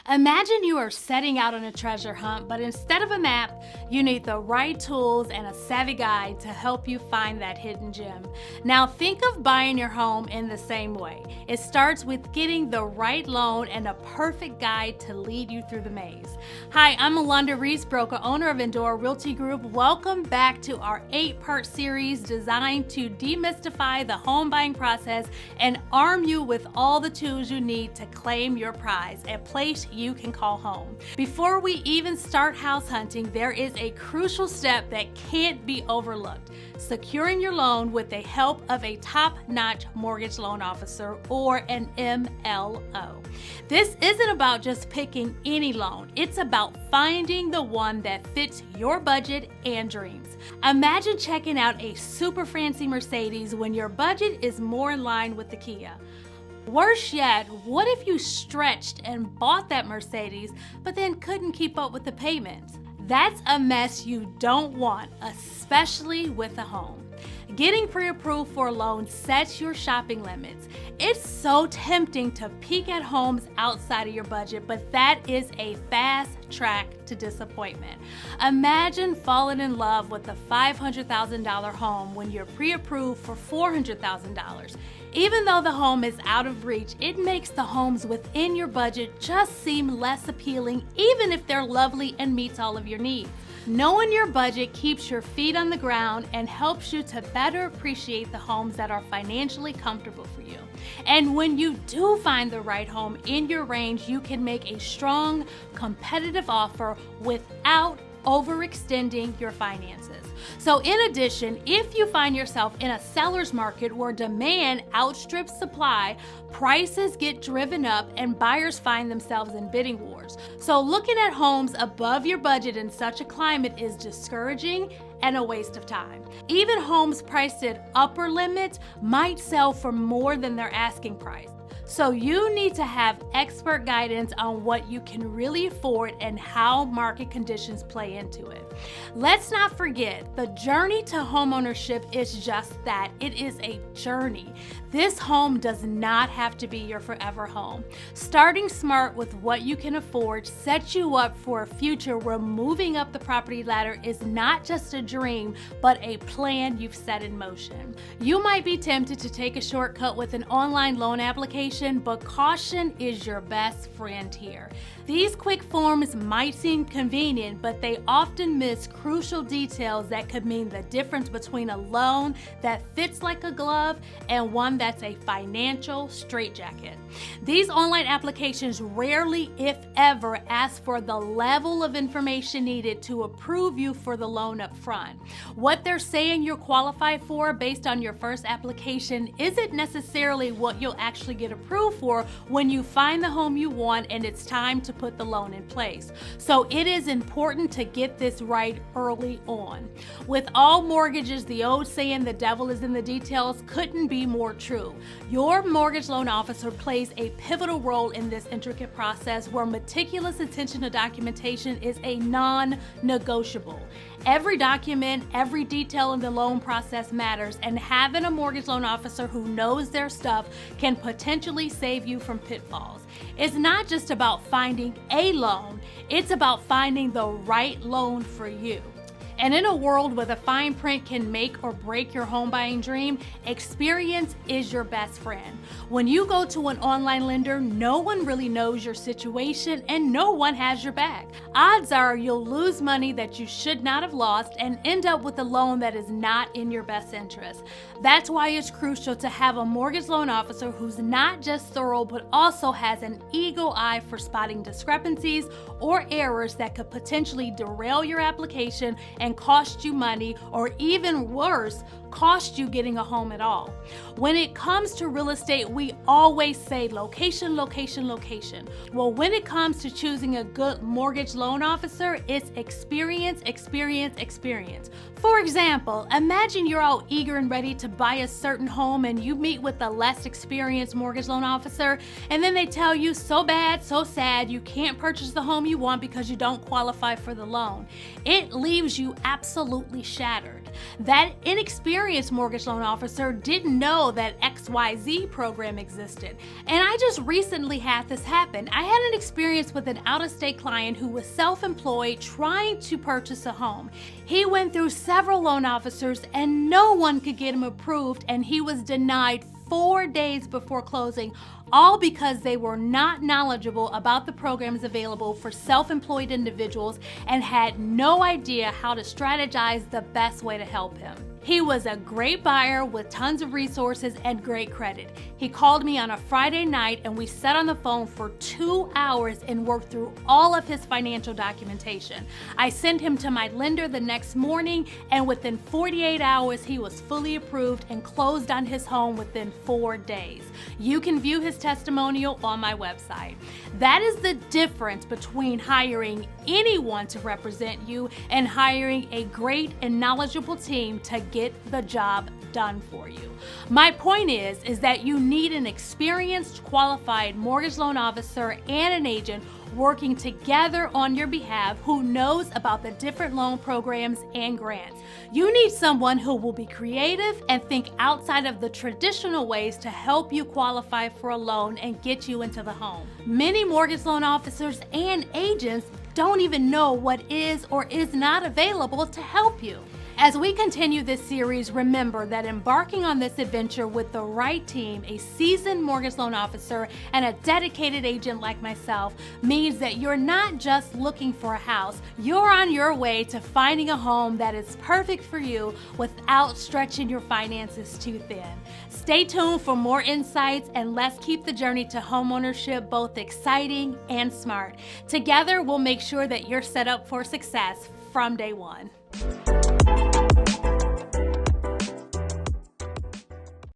Imagine you are setting out on a treasure hunt, but instead of a map, you need the right tools and a savvy guide to help you find that hidden gem. Now think of buying your home in the same way. It starts with getting the right loan and a perfect guide to lead you through the maze. Hi, I'm Mellanda Reese, broker owner of Andora Realty Group. Welcome back to our 8-part series designed to demystify the home buying process and arm you with all the tools you need to claim your prize, a place you can call home. Before we even start house hunting, there is a crucial step that can't be overlooked: securing your loan with the help of a top-notch mortgage loan officer, or an MLO. This isn't about just picking any loan. It's about finding the one that fits your budget and dreams. Imagine checking out a super fancy Mercedes when your budget is more in line with the Kia. Worse yet, what if you stretched and bought that Mercedes, but then couldn't keep up with the payments? That's a mess you don't want, especially with a home. Getting pre-approved for a loan sets your shopping limits. It's so tempting to peek at homes outside of your budget, but that is a fast track to disappointment. Imagine falling in love with a $500,000 home when you're pre-approved for $400,000. Even though the home is out of reach, it makes the homes within your budget just seem less appealing, even if they're lovely and meets all of your needs. Knowing your budget keeps your feet on the ground and helps you to better appreciate the homes that are financially comfortable for you. And when you do find the right home in your range, you can make a strong, competitive offer without overextending your finances. So in addition, if you find yourself in a seller's market where demand outstrips supply, prices get driven up and buyers find themselves in bidding wars. So looking at homes above your budget in such a climate is discouraging and a waste of time. Even homes priced at upper limits might sell for more than their asking price. So you need to have expert guidance on what you can really afford and how market conditions play into it. Let's not forget, the journey to homeownership is just that. It is a journey. This home does not have to be your forever home. Starting smart with what you can afford sets you up for a future where moving up the property ladder is not just a dream, but a plan you've set in motion. You might be tempted to take a shortcut with an online loan application, but caution is your best friend here. These quick forms might seem convenient, but they often miss crucial details that could mean the difference between a loan that fits like a glove and one that's a financial straitjacket. These online applications rarely, if ever, ask for the level of information needed to approve you for the loan up front. What they're saying you're qualified for based on your first application isn't necessarily what you'll actually get approved for when you find the home you want and it's time to put the loan in place. So it is important to get this right early on. With all mortgages, the old saying, "the devil is in the details," couldn't be more true. Your mortgage loan officer plays a pivotal role in this intricate process where meticulous attention to documentation is a non-negotiable. Every document, every detail in the loan process matters, and having a mortgage loan officer who knows their stuff can potentially save you from pitfalls. It's not just about finding a loan, it's about finding the right loan for you. And in a world where the fine print can make or break your home buying dream, experience is your best friend. When you go to an online lender, no one really knows your situation and no one has your back. Odds are you'll lose money that you should not have lost and end up with a loan that is not in your best interest. That's why it's crucial to have a mortgage loan officer who's not just thorough but also has an eagle eye for spotting discrepancies or errors that could potentially derail your application and cost you money, or even worse, cost you getting a home at all. When it comes to real estate, we always say location, location, location. Well, when it comes to choosing a good mortgage loan officer, it's experience, experience, experience. For example, imagine you're all eager and ready to buy a certain home and you meet with a less experienced mortgage loan officer, and then they tell you, so bad, so sad, you can't purchase the home you want because you don't qualify for the loan. It leaves you absolutely shattered. That inexperienced mortgage loan officer didn't know that XYZ program existed. And I just recently had this happen. I had an experience with an out-of-state client who was self-employed trying to purchase a home. He went through several loan officers and no one could get him approved, and he was denied 4 days before closing, all because they were not knowledgeable about the programs available for self-employed individuals and had no idea how to strategize the best way to help him. He was a great buyer with tons of resources and great credit. He called me on a Friday night and we sat on the phone for 2 hours and worked through all of his financial documentation. I sent him to my lender the next morning, and within 48 hours he was fully approved and closed on his home within 4 days. You can view his testimonial on my website. That is the difference between hiring anyone to represent you and hiring a great and knowledgeable team to get the job done for you. My point is that you need an experienced, qualified mortgage loan officer and an agent working together on your behalf who knows about the different loan programs and grants. You need someone who will be creative and think outside of the traditional ways to help you qualify for a loan and get you into the home. Many mortgage loan officers and agents don't even know what is or is not available to help you. As we continue this series, remember that embarking on this adventure with the right team, a seasoned mortgage loan officer, and a dedicated agent like myself means that you're not just looking for a house, you're on your way to finding a home that is perfect for you without stretching your finances too thin. Stay tuned for more insights, and let's keep the journey to homeownership both exciting and smart. Together, we'll make sure that you're set up for success from day one.